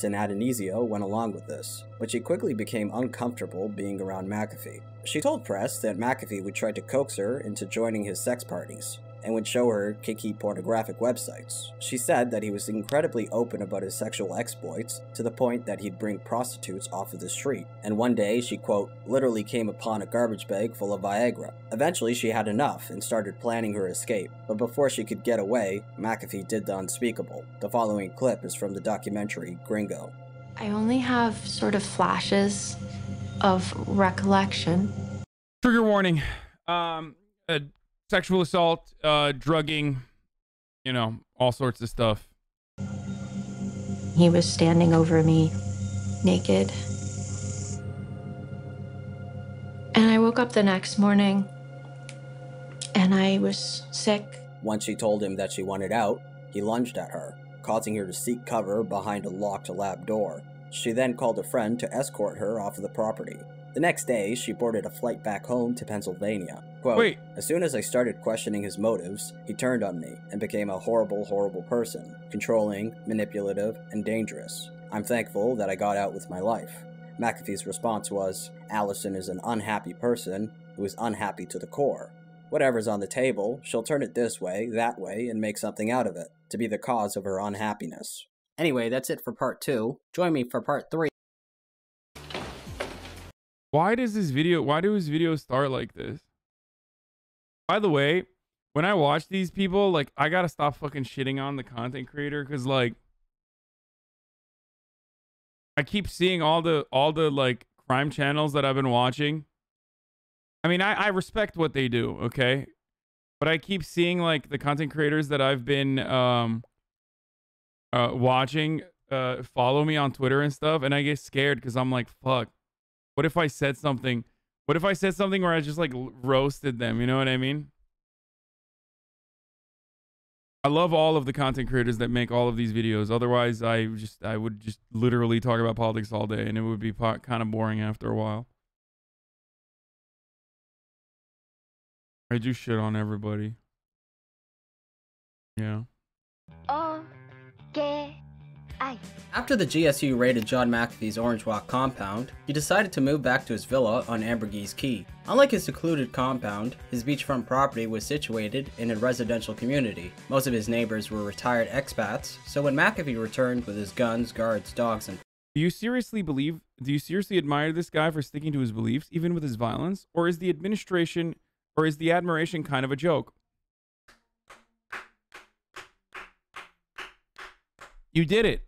and Adonisio went along with this, but she quickly became uncomfortable being around Mccaffe. She told press that Mccaffe would try to coax her into joining his sex parties, and would show her kinky pornographic websites. She said that he was incredibly open about his sexual exploits, to the point that he'd bring prostitutes off of the street, and one day she, quote, literally came upon a garbage bag full of Viagra. Eventually she had enough and started planning her escape, but before she could get away, Mccaffe did the unspeakable. The following clip is from the documentary Gringo. I only have sort of flashes of recollection. Trigger warning. Sexual assault, drugging, you know, all sorts of stuff. He was standing over me, naked. And I woke up the next morning, and I was sick. Once she told him that she wanted out, he lunged at her, causing her to seek cover behind a locked lab door. She then called a friend to escort her off of the property. The next day, she boarded a flight back home to Pennsylvania. Quote, Wait. As soon as I started questioning his motives, he turned on me and became a horrible, horrible person, controlling, manipulative, and dangerous. I'm thankful that I got out with my life. Mcaffe's response was, Allison is an unhappy person who is unhappy to the core. Whatever's on the table, she'll turn it this way, that way, and make something out of it, to be the cause of her unhappiness. Anyway, that's it for part 2. Join me for part 3. Why do his videos start like this? By the way, when I watch these people, like, I gotta stop fucking shitting on the content creator, because, like, I keep seeing all the like crime channels that I've been watching. I mean, I respect what they do, okay? But I keep seeing, like, the content creators that I've been watching follow me on Twitter and stuff, and I get scared because I'm like, fuck. What if I said something? What if I said something where I just, like, roasted them? You know what I mean? I love all of the content creators that make all of these videos. Otherwise, I would just literally talk about politics all day, and it would be kind of boring after a while. I do shit on everybody. Yeah. Okay. After the GSU raided John Mcaffe's Orange Walk compound, he decided to move back to his villa on Ambergris Key. Unlike his secluded compound, his beachfront property was situated in a residential community. Most of his neighbors were retired expats, so when Mccaffe returned with his guns, guards, dogs, and do you seriously admire this guy for sticking to his beliefs, even with his violence? Or is the admiration kind of a joke? You did it.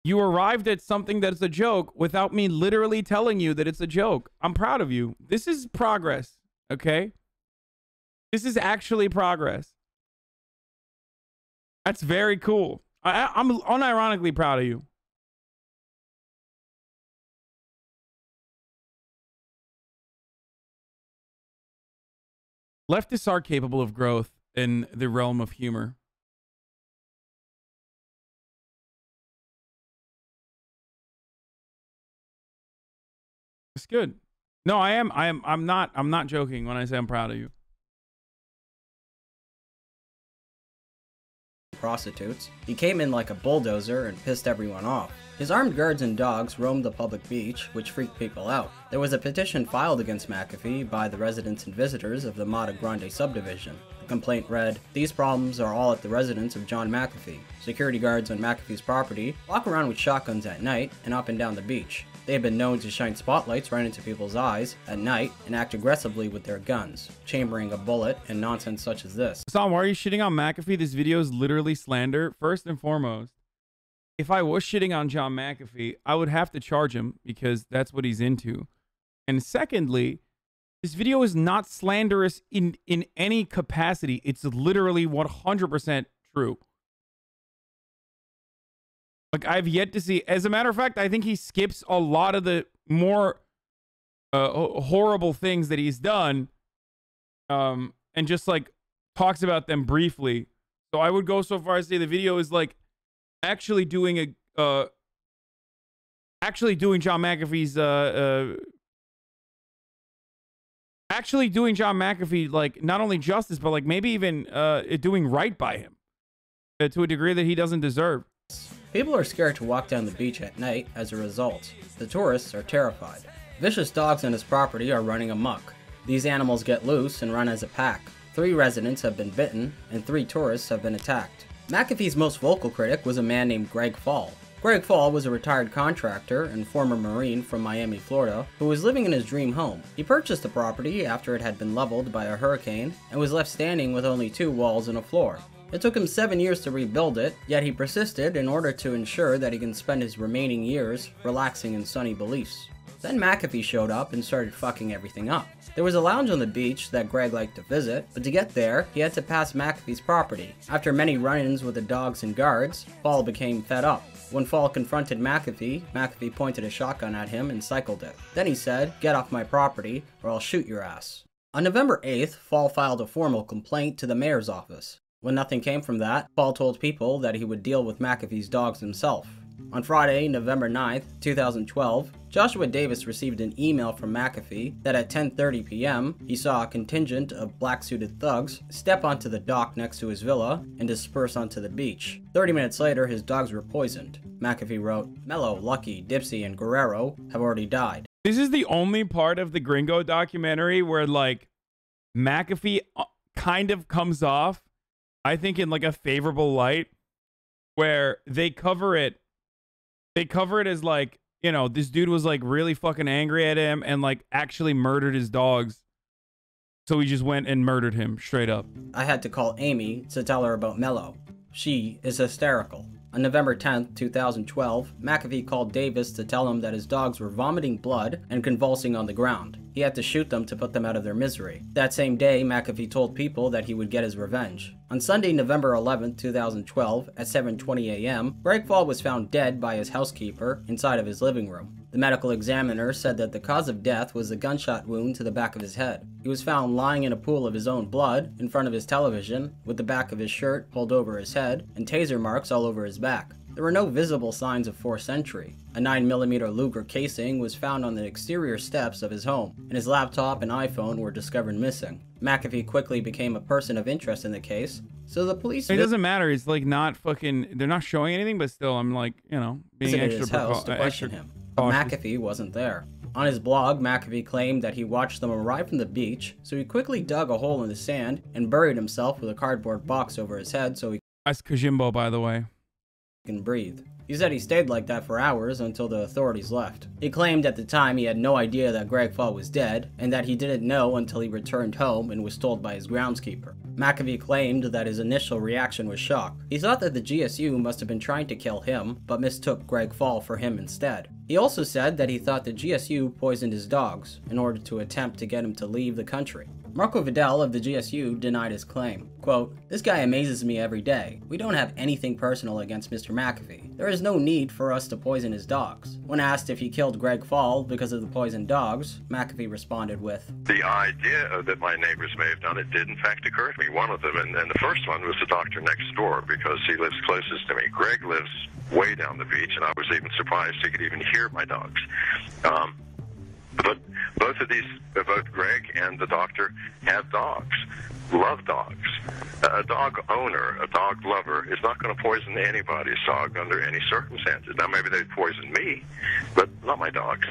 You arrived at something that's a joke without me literally telling you that it's a joke. I'm proud of you. This is progress, okay? This is actually progress. That's very cool. I'm unironically proud of you. Leftists are capable of growth in the realm of humor. It's good. No, I'm not joking when I say I'm proud of you. Prostitutes, he came in like a bulldozer and pissed everyone off. His armed guards and dogs roamed the public beach, which freaked people out. There was a petition filed against Mccaffe by the residents and visitors of the Mata Grande subdivision. The complaint read, "These problems are all at the residence of John Mccaffe. Security guards on Mcaffe's property walk around with shotguns at night and up and down the beach. They have been known to shine spotlights right into people's eyes at night and act aggressively with their guns, chambering a bullet and nonsense such as this." Sam, why are you shitting on Mccaffe? This video is literally slander. First and foremost, if I was shitting on John Mccaffe, I would have to charge him because that's what he's into. And secondly, this video is not slanderous in any capacity. It's literally 100% true. Like, I've yet to see, as a matter of fact, I think he skips a lot of the more horrible things that he's done, and just, like, talks about them briefly. So I would go so far as to say the video is, like, actually doing John McAfee's actually doing John McAfee, like, not only justice, but, like, maybe even doing right by him to a degree that he doesn't deserve. People are scared to walk down the beach at night as a result. The tourists are terrified. Vicious dogs on his property are running amok. These animals get loose and run as a pack. 3 residents have been bitten, and 3 tourists have been attacked. McAfee's most vocal critic was a man named Greg Fall. Greg Fall was a retired contractor and former Marine from Miami, Florida, who was living in his dream home. He purchased the property after it had been leveled by a hurricane and was left standing with only 2 walls and a floor. It took him 7 years to rebuild it, yet he persisted in order to ensure that he can spend his remaining years relaxing in sunny beliefs. Then McAfee showed up and started fucking everything up. There was a lounge on the beach that Greg liked to visit, but to get there, he had to pass McAfee's property. After many run-ins with the dogs and guards, Fall became fed up. When Fall confronted McAfee, McAfee pointed a shotgun at him and cycled it. Then he said, "Get off my property, or I'll shoot your ass." On November 8th, Fall filed a formal complaint to the mayor's office. When nothing came from that, Fall told people that he would deal with McAfee's dogs himself. On Friday, November 9th, 2012, Joshua Davis received an email from McAfee that at 10:30 p.m., he saw a contingent of black-suited thugs step onto the dock next to his villa and disperse onto the beach. 30 minutes later, his dogs were poisoned. McAfee wrote, "Mello, Lucky, Dipsy, and Guerrero have already died." This is the only part of the Gringo documentary where, like, McAfee kind of comes off, I think, in, like, a favorable light, where they cover it as, like, you know, this dude was, like, really fucking angry at him and, like, actually murdered his dogs. So he just went and murdered him straight up. I had to call Amy to tell her about Mello. She is hysterical. On November 10th, 2012, McAfee called Davis to tell him that his dogs were vomiting blood and convulsing on the ground. He had to shoot them to put them out of their misery. That same day, McAfee told people that he would get his revenge. On Sunday, November 11th, 2012, at 7:20 a.m., Greg Fall was found dead by his housekeeper inside of his living room. The medical examiner said that the cause of death was a gunshot wound to the back of his head. He was found lying in a pool of his own blood in front of his television, with the back of his shirt pulled over his head and taser marks all over his back. There were no visible signs of forced entry. A 9mm Luger casing was found on the exterior steps of his home, and his laptop and iPhone were discovered missing. McAfee quickly became a person of interest in the case, so the police... It doesn't matter. It's like not fucking... They're not showing anything, but still, I'm like, you know, being extra his house to question him. But McAfee wasn't there. On his blog, McAfee claimed that he watched them arrive from the beach, so he quickly dug a hole in the sand and buried himself with a cardboard box over his head so he... That's Kajimbo, by the way. ...can breathe. He said he stayed like that for hours until the authorities left. He claimed at the time he had no idea that Greg Fall was dead, and that he didn't know until he returned home and was told by his groundskeeper. McAfee claimed that his initial reaction was shock. He thought that the GSU must have been trying to kill him, but mistook Greg Fall for him instead. He also said that he thought the GSU poisoned his dogs in order to attempt to get him to leave the country. Marco Vidal of the GSU denied his claim. Quote, "This guy amazes me every day. We don't have anything personal against Mr. McAfee. There is no need for us to poison his dogs." When asked if he killed Greg Fall because of the poisoned dogs, McAfee responded with, "The idea that my neighbors may have done it did in fact occur to me. One of them, and the first one was the doctor next door because he lives closest to me. Greg lives way down the beach, and I was even surprised he could even hear my dogs. But both of these, both Greg and the doctor, have dogs, love dogs. A dog owner, a dog lover, is not going to poison anybody's dog under any circumstances. Now, maybe they'd poison me, but not my dogs."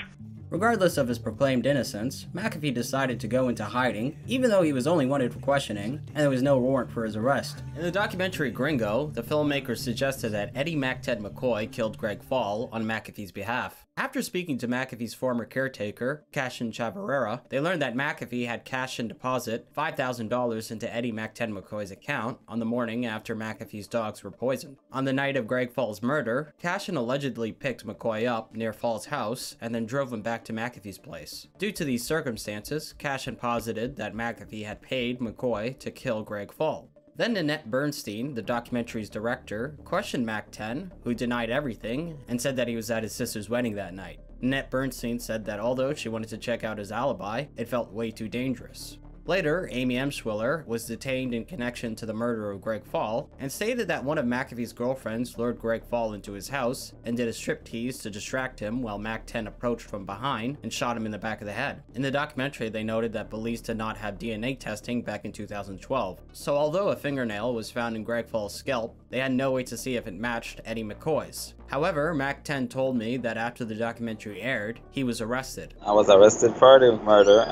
Regardless of his proclaimed innocence, McAfee decided to go into hiding, even though he was only wanted for questioning, and there was no warrant for his arrest. In the documentary Gringo, the filmmakers suggested that Eddie "Mac-Ted" McCoy killed Greg Fall on McAfee's behalf. After speaking to McAfee's former caretaker, Cashin Chavarera, they learned that McAfee had Cashin deposit $5,000 into Eddie "Mac-Ted" McCoy's account on the morning after McAfee's dogs were poisoned. On the night of Greg Fall's murder, Cashin allegedly picked McCoy up near Fall's house and then drove him back to McAfee's place. Due to these circumstances, Cashin posited that McAfee had paid McCoy to kill Greg Fall. Then Nanette Bernstein, the documentary's director, questioned Mac-Ted, who denied everything, and said that he was at his sister's wedding that night. Nanette Bernstein said that although she wanted to check out his alibi, it felt way too dangerous. Later, Amy Emshwiller was detained in connection to the murder of Greg Fall and stated that one of McAfee's girlfriends lured Greg Fall into his house and did a striptease to distract him while Mac 10 approached from behind and shot him in the back of the head. In the documentary, they noted that police did not have DNA testing back in 2012, so although a fingernail was found in Greg Fall's scalp, they had no way to see if it matched Eddie McCoy's. However, Mac 10 told me that after the documentary aired, he was arrested. I was arrested for the murder,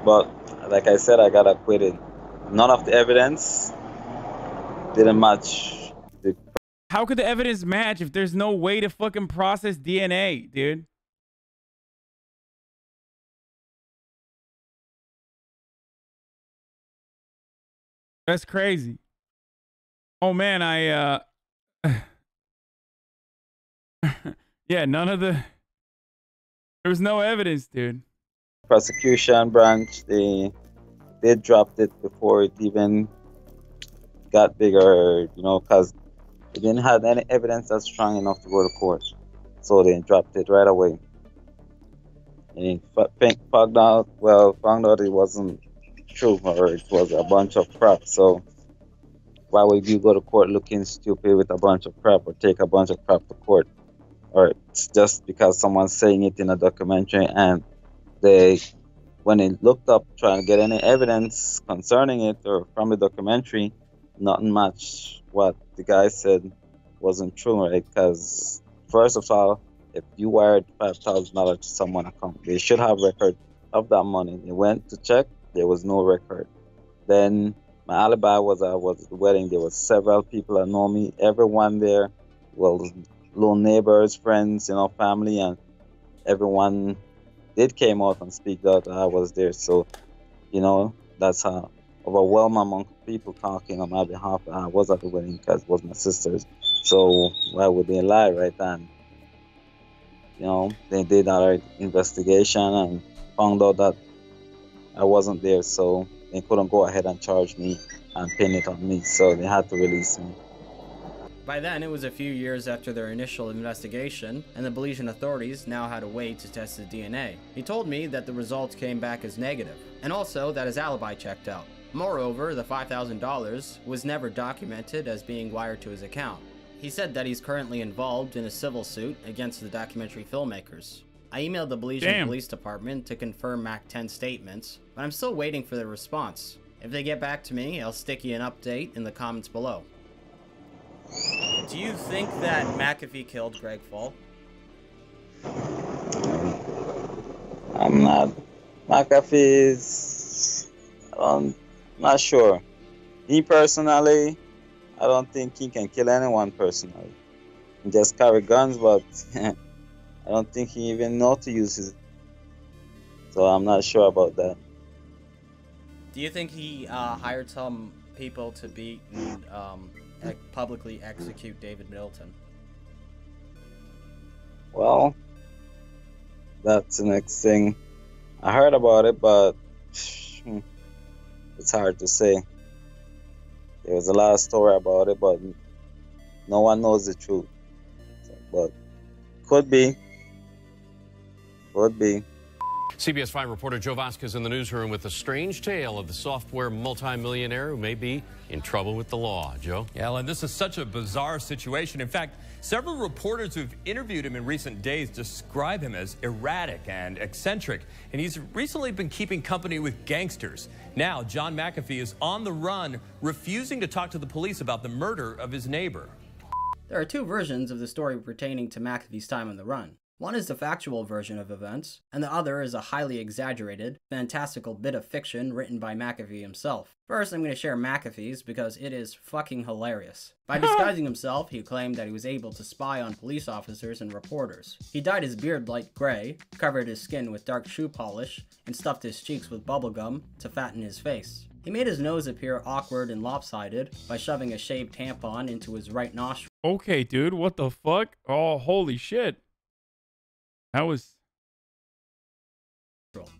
but like I said, I got acquitted. None of the evidence didn't match. How could the evidence match if there's no way to fucking process DNA, dude? That's crazy. Oh man, yeah, there was no evidence, dude. Prosecution branch, they dropped it before it even got bigger, because they didn't have any evidence that's strong enough to go to court. So they dropped it right away. And found out it wasn't true, or it was a bunch of crap. So why would you go to court looking stupid with a bunch of crap, or take a bunch of crap to court? Or it's just because someone's saying it in a documentary, and when they looked up trying to get any evidence concerning it or from the documentary, nothing matched what the guy said wasn't true, right? Because first of all, if you wired $5,000 to someone's account, they should have record of that money. They went to check, there was no record. Then my alibi was at the wedding. There was several people that know me. Everyone there, little neighbors, friends, family, and everyone did came out and speak that I was there. So, that's a overwhelming amount of people talking on my behalf. I was at the wedding because it was my sister's. So why would they lie, right? And they did our investigation and found out that I wasn't there. So they couldn't go ahead and charge me and pin it on me. So they had to release me. By then, it was a few years after their initial investigation, and the Belizean authorities now had a way to test his DNA. He told me that the results came back as negative, and also that his alibi checked out. Moreover, the $5,000 was never documented as being wired to his account. He said that he's currently involved in a civil suit against the documentary filmmakers. I emailed the Belizean Police Department to confirm Mac 10's statements, but I'm still waiting for their response. If they get back to me, I'll stick you an update in the comments below. Do you think that McAfee killed Greg Fall? I'm not. McAfee's... I'm not sure. Me personally, I don't think he can kill anyone personally. He just carry guns, but I don't think he even knows to use his... So I'm not sure about that. Do you think he hired some people to beat and publicly execute David Middleton? Well, that's the next thing. I heard about it, but it's hard to say. There was a lot of story about it, but no one knows the truth. But could be. Could be. CBS 5 reporter Joe Vasquez in the newsroom with a strange tale of the software multimillionaire who may be in trouble with the law. Joe? Yeah, Alan, this is such a bizarre situation. In fact, several reporters who've interviewed him in recent days describe him as erratic and eccentric, and he's recently been keeping company with gangsters. Now, John McAfee is on the run, refusing to talk to the police about the murder of his neighbor. There are two versions of the story pertaining to McAfee's time on the run. One is the factual version of events, and the other is a highly exaggerated, fantastical bit of fiction written by McAfee himself. First, I'm going to share McAfee's because it is fucking hilarious. By disguising himself, he claimed that he was able to spy on police officers and reporters. He dyed his beard light gray, covered his skin with dark shoe polish, and stuffed his cheeks with bubblegum to fatten his face. He made his nose appear awkward and lopsided by shoving a shaved tampon into his right nostril. Okay, dude, what the fuck? Oh, holy shit. That was...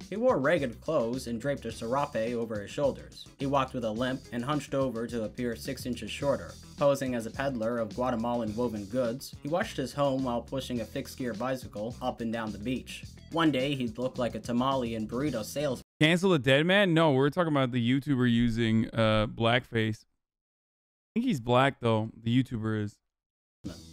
He wore ragged clothes and draped a serape over his shoulders. He walked with a limp and hunched over to appear 6 inches shorter. Posing as a peddler of Guatemalan woven goods, he watched his home while pushing a fixed-gear bicycle up and down the beach. One day, he'd look like a tamale and burrito salesman. Cancel the dead man? No, we're talking about the YouTuber using blackface. I think he's black, though. The YouTuber is.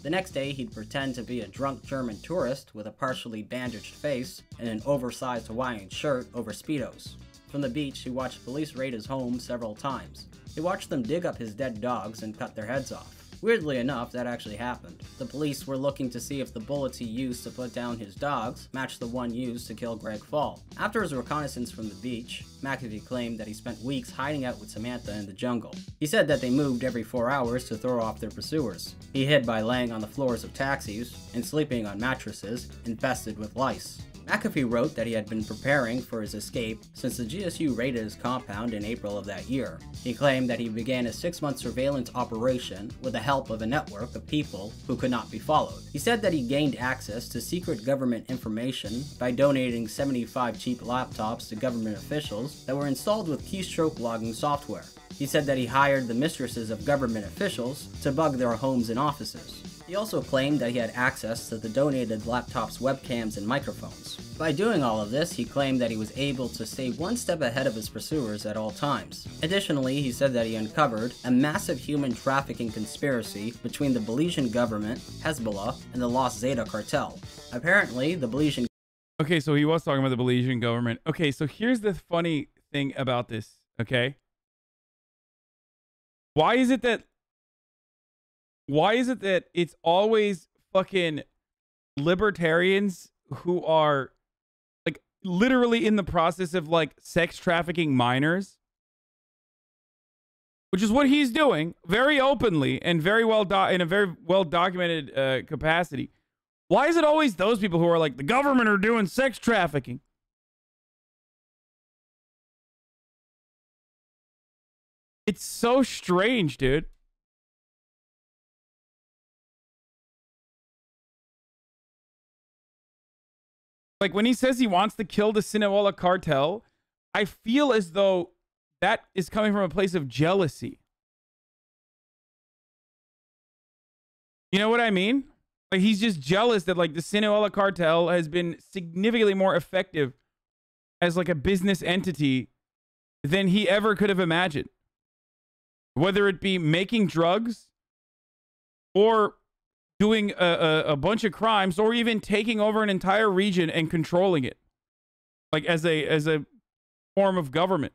The next day, he'd pretend to be a drunk German tourist with a partially bandaged face and an oversized Hawaiian shirt over Speedos. From the beach, he watched police raid his home several times. He watched them dig up his dead dogs and cut their heads off. Weirdly enough, that actually happened. The police were looking to see if the bullets he used to put down his dogs matched the one used to kill Greg Fall. After his reconnaissance from the beach, Mccaffe claimed that he spent weeks hiding out with Samantha in the jungle. He said that they moved every 4 hours to throw off their pursuers. He hid by laying on the floors of taxis and sleeping on mattresses infested with lice. Mccaffe wrote that he had been preparing for his escape since the GSU raided his compound in April of that year. He claimed that he began a 6-month surveillance operation with the help of a network of people who could not be followed. He said that he gained access to secret government information by donating 75 cheap laptops to government officials that were installed with keystroke logging software. He said that he hired the mistresses of government officials to bug their homes and offices. He also claimed that he had access to the donated laptop's webcams and microphones. By doing all of this, he claimed that he was able to stay one step ahead of his pursuers at all times. Additionally, he said that he uncovered a massive human trafficking conspiracy between the Belizean government, Hezbollah, and the Los Zeta cartel. Apparently, the Belizean... Okay, so he was talking about the Belizean government. Okay, so here's the funny thing about this, okay? Why is it that it's always fucking libertarians who are like literally in the process of like sex trafficking minors, which is what he's doing very openly and very well in a very well documented capacity? Why is it always those people who are like, the government are doing sex trafficking? It's so strange, dude. Like, when he says he wants to kill the Sinaloa cartel, I feel as though that is coming from a place of jealousy. You know what I mean? Like, he's just jealous that, like, the Sinaloa cartel has been significantly more effective as, like, a business entity than he ever could have imagined. Whether it be making drugs or doing a bunch of crimes, or even taking over an entire region and controlling it, like as a form of government.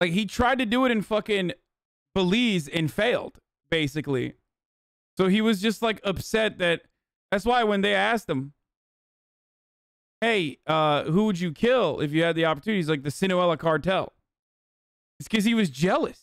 Like, he tried to do it in fucking Belize and failed, basically. So he was just like upset that's why when they asked him, hey, who would you kill if you had the opportunity? He's like, the Sinaloa cartel. It's because he was jealous.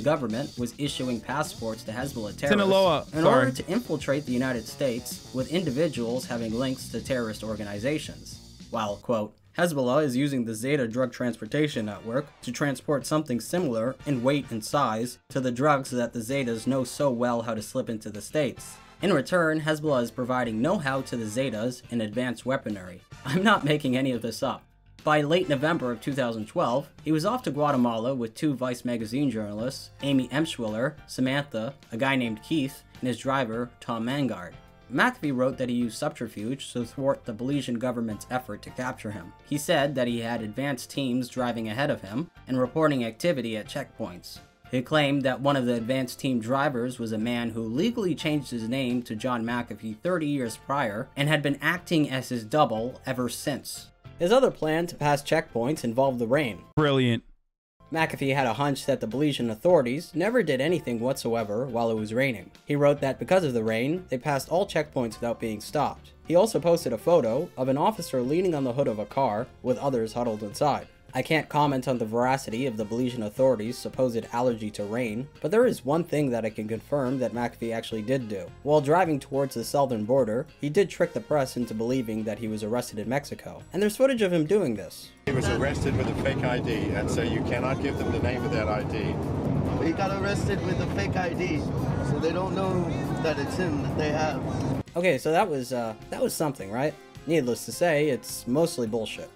Government was issuing passports to Hezbollah terrorists in order to infiltrate the United States, with individuals having links to terrorist organizations. While, quote, Hezbollah is using the Zeta drug transportation network to transport something similar in weight and size to the drugs that the Zetas know so well how to slip into the States. In return, Hezbollah is providing know-how to the Zetas in advanced weaponry. I'm not making any of this up. By late November of 2012, he was off to Guatemala with 2 Vice magazine journalists, Amy Emschwiller, Samantha, a guy named Keith, and his driver, Tom Mangard. Mccaffe wrote that he used subterfuge to thwart the Belizean government's effort to capture him. He said that he had advanced teams driving ahead of him and reporting activity at checkpoints. He claimed that one of the advanced team drivers was a man who legally changed his name to John Mccaffe 30 years prior and had been acting as his double ever since. His other plan to pass checkpoints involved the rain. Brilliant. Mccaffe had a hunch that the Belizean authorities never did anything whatsoever while it was raining. He wrote that because of the rain, they passed all checkpoints without being stopped. He also posted a photo of an officer leaning on the hood of a car with others huddled inside. I can't comment on the veracity of the Belizean authorities' supposed allergy to rain, but there is one thing that I can confirm that Mccaffe actually did do. While driving towards the southern border, he did trick the press into believing that he was arrested in Mexico, and there's footage of him doing this. He was arrested with a fake ID, and so you cannot give them the name of that ID. He got arrested with a fake ID, so they don't know that it's him that they have. Okay, so that was something, right? Needless to say, it's mostly bullshit.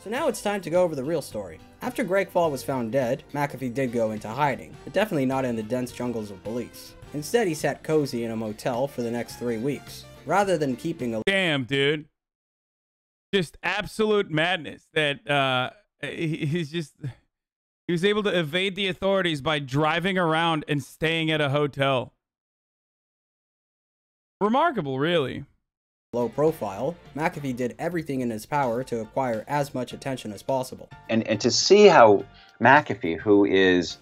So now it's time to go over the real story. After Greg Fall was found dead, Mccaffe did go into hiding, but definitely not in the dense jungles of Belize. Instead, he sat cozy in a motel for the next 3 weeks, rather than keeping a... Damn, dude. just absolute madness that he was able to evade the authorities by driving around and staying at a hotel. Remarkable, really. Low profile, McAfee did everything in his power to acquire as much attention as possible. And to see how McAfee, who is,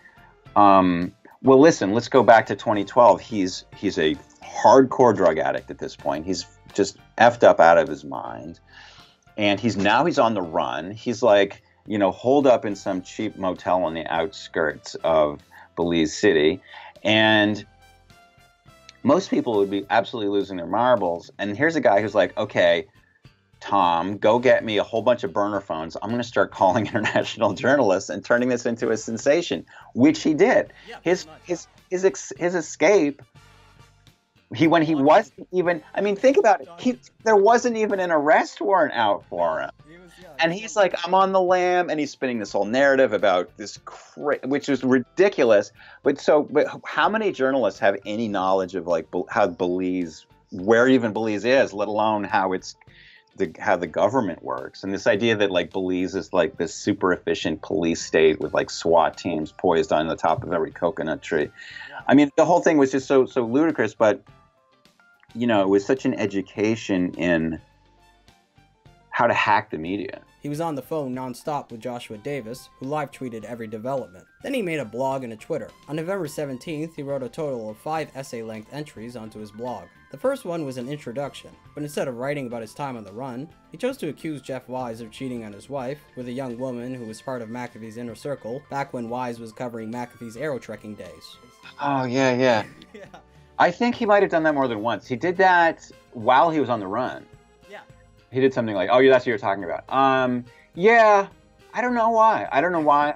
well, listen, let's go back to 2012. He's a hardcore drug addict at this point. He's just effed up out of his mind. And he's on the run. He's like, you know, holed up in some cheap motel on the outskirts of Belize City. And most people would be absolutely losing their marbles. And here's a guy who's like, okay, Tom, go get me a whole bunch of burner phones. I'm going to start calling international journalists and turning this into a sensation, which he did. Yeah, his escape, when he wasn't even, I mean, think about it. There wasn't even an arrest warrant out for him. And he's like, I'm on the lam, and he's spinning this whole narrative about this, which is ridiculous. But how many journalists have any knowledge of like how Belize, where even Belize is, let alone how the government works? And this idea that like Belize is like this super efficient police state with like SWAT teams poised on the top of every coconut tree. I mean, the whole thing was just so ludicrous. But you know, it was such an education in how to hack the media. He was on the phone nonstop with Joshua Davis, who live tweeted every development. Then he made a blog and a Twitter. On November 17th, he wrote a total of 5 essay-length entries onto his blog. The first one was an introduction, but instead of writing about his time on the run, he chose to accuse Jeff Wise of cheating on his wife with a young woman who was part of McAfee's inner circle back when Wise was covering McAfee's aerotrekking days. Oh, yeah. I think he might have done that more than once. He did that while he was on the run. He did something like, oh, yeah, that's what you're talking about. Yeah, I don't know why. I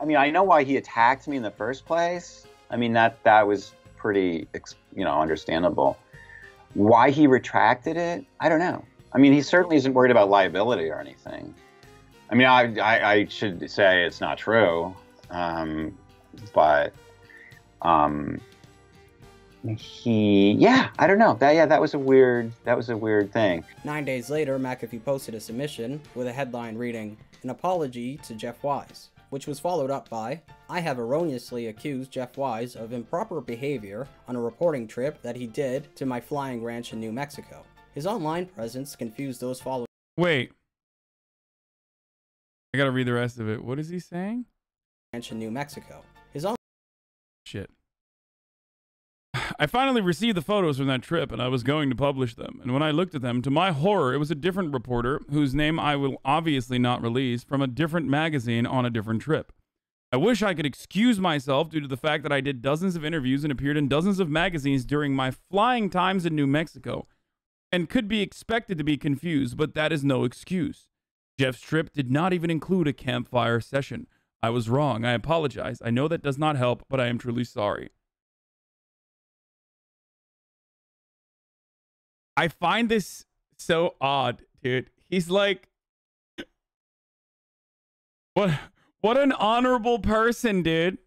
mean, I know why he attacked me in the first place. I mean, that was pretty, understandable. Why he retracted it, I don't know. I mean, he certainly isn't worried about liability or anything. I mean, I should say it's not true, but I don't know. That was a weird thing. 9 days later, McAfee posted a submission with a headline reading, "An apology to Jeff Wise," which was followed up by, "I have erroneously accused Jeff Wise of improper behavior on a reporting trip that he did to my flying ranch in New Mexico. His online presence confused those following." Wait. I gotta read the rest of it. What is he saying? Ranch in New Mexico. Shit. I finally received the photos from that trip, and I was going to publish them. And when I looked at them, to my horror, it was a different reporter, whose name I will obviously not release, from a different magazine on a different trip. I wish I could excuse myself due to the fact that I did dozens of interviews and appeared in dozens of magazines during my flying times in New Mexico, and could be expected to be confused, but that is no excuse. Jeff's trip did not even include a campfire session. I was wrong. I apologize. I know that does not help, but I am truly sorry. I find this so odd, dude. He's like, what an honorable person, dude.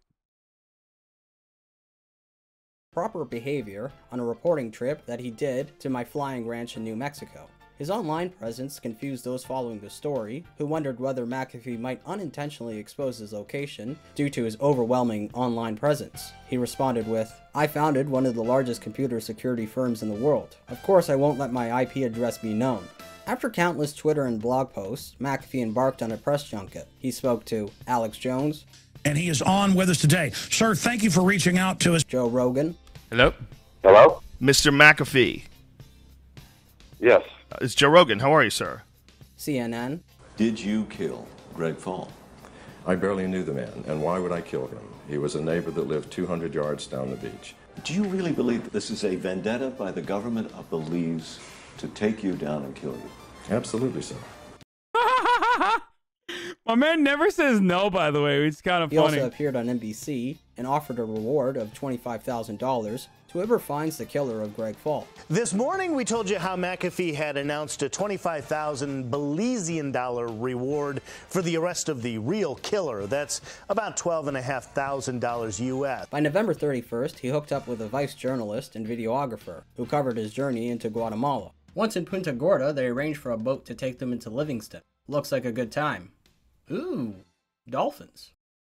Proper behavior on a reporting trip that he did to my flying ranch in New Mexico. His online presence confused those following the story, who wondered whether McAfee might unintentionally expose his location due to his overwhelming online presence. He responded with, "I founded one of the largest computer security firms in the world. Of course I won't let my IP address be known." After countless Twitter and blog posts, McAfee embarked on a press junket. He spoke to Alex Jones. And he is on with us today. Sir, thank you for reaching out to us. Joe Rogan. Hello? Hello? Mr. McAfee. Yes. It's Joe Rogan. How are you, sir? CNN. Did you kill Greg Fall? I barely knew the man, and why would I kill him? He was a neighbor that lived 200 yards down the beach. Do you really believe that this is a vendetta by the government of Belize to take you down and kill you? Absolutely, sir. My man never says no, by the way. It's kind of funny. He also appeared on NBC and offered a reward of $25,000 to whoever finds the killer of Greg Fall. This morning, we told you how McAfee had announced a $25,000 Belizean reward for the arrest of the real killer. That's about $12,500 US. By November 31st, he hooked up with a Vice journalist and videographer who covered his journey into Guatemala. Once in Punta Gorda, they arranged for a boat to take them into Livingston. Looks like a good time. Ooh, dolphins.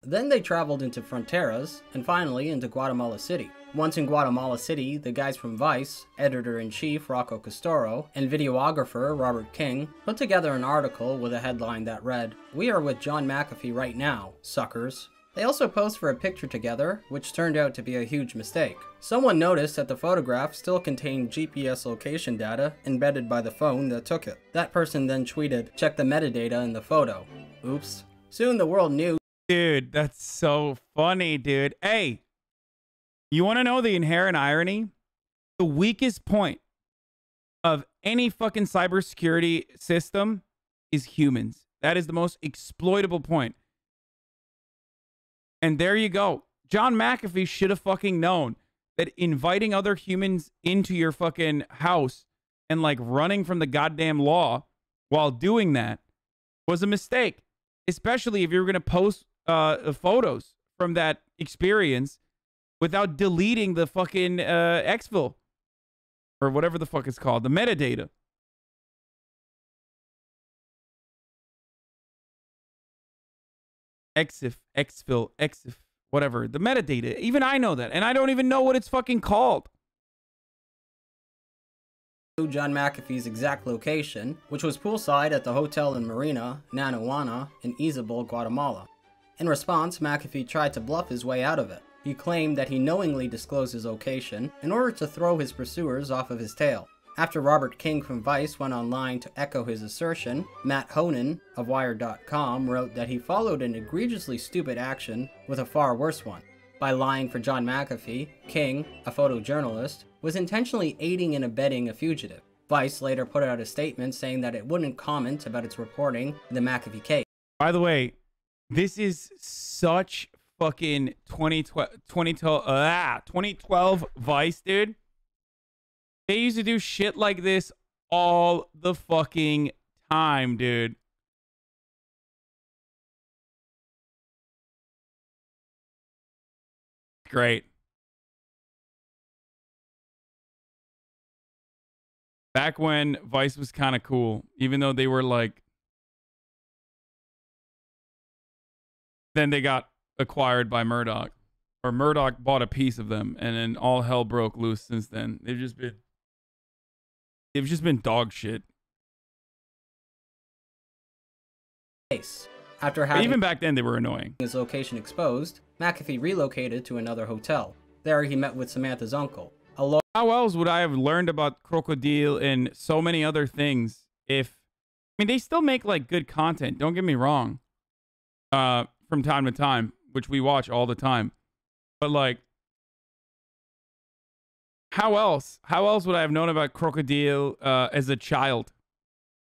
Then they traveled into Fronteras, and finally into Guatemala City. Once in Guatemala City, the guys from Vice, editor-in-chief Rocco Castoro, and videographer Robert King put together an article with a headline that read, "We are with John McAfee right now, suckers." They also posed for a picture together, which turned out to be a huge mistake. Someone noticed that the photograph still contained GPS location data embedded by the phone that took it. That person then tweeted, "Check the metadata in the photo." Oops. Soon the world knew. Dude, that's so funny, dude. Hey, you want to know the inherent irony? The weakest point of any fucking cybersecurity system is humans. That is the most exploitable point. And there you go. John McAfee should have fucking known that inviting other humans into your fucking house and like running from the goddamn law while doing that was a mistake. Especially if you're going to post photos from that experience without deleting the fucking exfil or whatever the fuck it's called, the metadata. Exfil, whatever, the metadata. Even I know that, and I don't even know what it's fucking called. John McAfee's exact location, which was poolside at the hotel in Marina, Nanawana, in Izabal, Guatemala. In response, McAfee tried to bluff his way out of it. He claimed that he knowingly disclosed his location in order to throw his pursuers off of his tail. After Robert King from Vice went online to echo his assertion, Matt Honan of Wired.com wrote that he followed an egregiously stupid action with a far worse one. By lying for John McAfee, King, a photojournalist, was intentionally aiding and abetting a fugitive. Vice later put out a statement saying that it wouldn't comment about its reporting in the McAfee case. By the way, this is such fucking 2012 Vice, dude. They used to do shit like this all the fucking time, dude. Great. Back when Vice was kind of cool, even though they were like... Then they got acquired by Murdoch. Or Murdoch bought a piece of them, and then all hell broke loose since then. They've just been dog shit. After having even back then, they were annoying. His location exposed, McAfee relocated to another hotel. There he met with Samantha's uncle. How else would I have learned about Crocodile and so many other things if... I mean, they still make, like, good content. Don't get me wrong. From time to time, which we watch all the time. But, like... How else? How else would I have known about Crocodile as a child?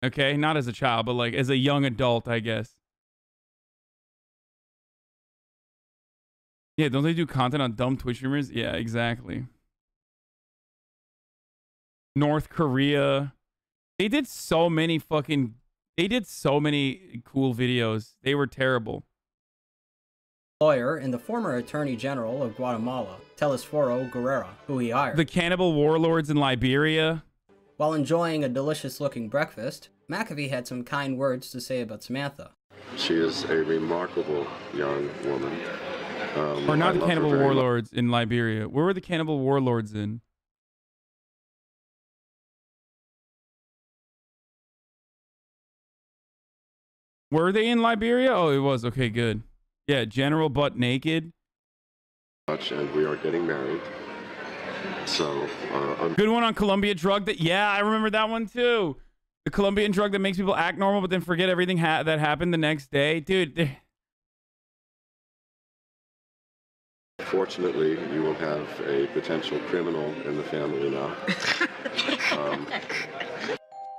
Okay? Not as a child, but, like, as a young adult, I guess. Yeah, don't they do content on dumb Twitch streamers? Yeah, exactly. North Korea. They did so many cool videos. They were terrible. Lawyer and the former Attorney General of Guatemala, Telesforo Guerrera, who he hired. The cannibal warlords in Liberia. While enjoying a delicious-looking breakfast, McAfee had some kind words to say about Samantha. She is a remarkable young woman. Or not the cannibal warlords in Liberia. Where were the cannibal warlords in? Were they in Liberia? Oh, it was. Okay, good. Yeah, General Butt Naked. And we are getting married. So, good one on Colombia drug. Yeah, I remember that one too. The Colombian drug that makes people act normal but then forget everything that happened the next day. Dude. Fortunately, you will have a potential criminal in the family now.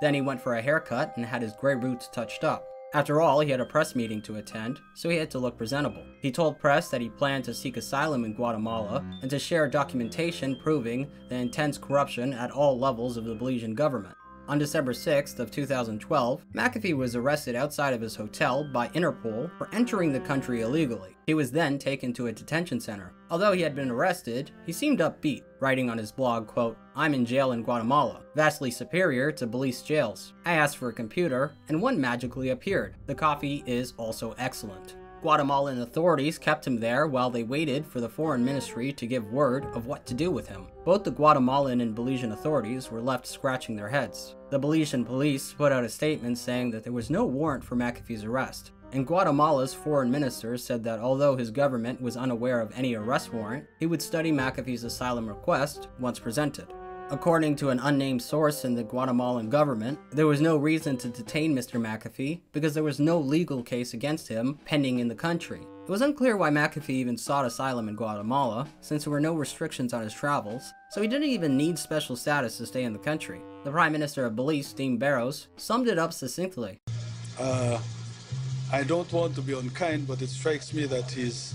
Then he went for a haircut and had his gray roots touched up. After all, he had a press meeting to attend, so he had to look presentable. He told press that he planned to seek asylum in Guatemala and to share documentation proving the intense corruption at all levels of the Belizean government. On December 6th of 2012, Mccaffe was arrested outside of his hotel by Interpol for entering the country illegally. He was then taken to a detention center. Although he had been arrested, he seemed upbeat, writing on his blog, quote, "I'm in jail in Guatemala, vastly superior to Belize jails. I asked for a computer, and one magically appeared. The coffee is also excellent." Guatemalan authorities kept him there while they waited for the foreign ministry to give word of what to do with him. Both the Guatemalan and Belizean authorities were left scratching their heads. The Belizean police put out a statement saying that there was no warrant for Mcaffe's arrest, and Guatemala's foreign minister said that although his government was unaware of any arrest warrant, he would study Mcaffe's asylum request once presented. According to an unnamed source in the Guatemalan government, there was no reason to detain Mr. Mccaffe because there was no legal case against him pending in the country. It was unclear why Mccaffe even sought asylum in Guatemala, since there were no restrictions on his travels, so he didn't even need special status to stay in the country. The Prime Minister of Belize, Dean Barros, summed it up succinctly. I don't want to be unkind, but it strikes me that he's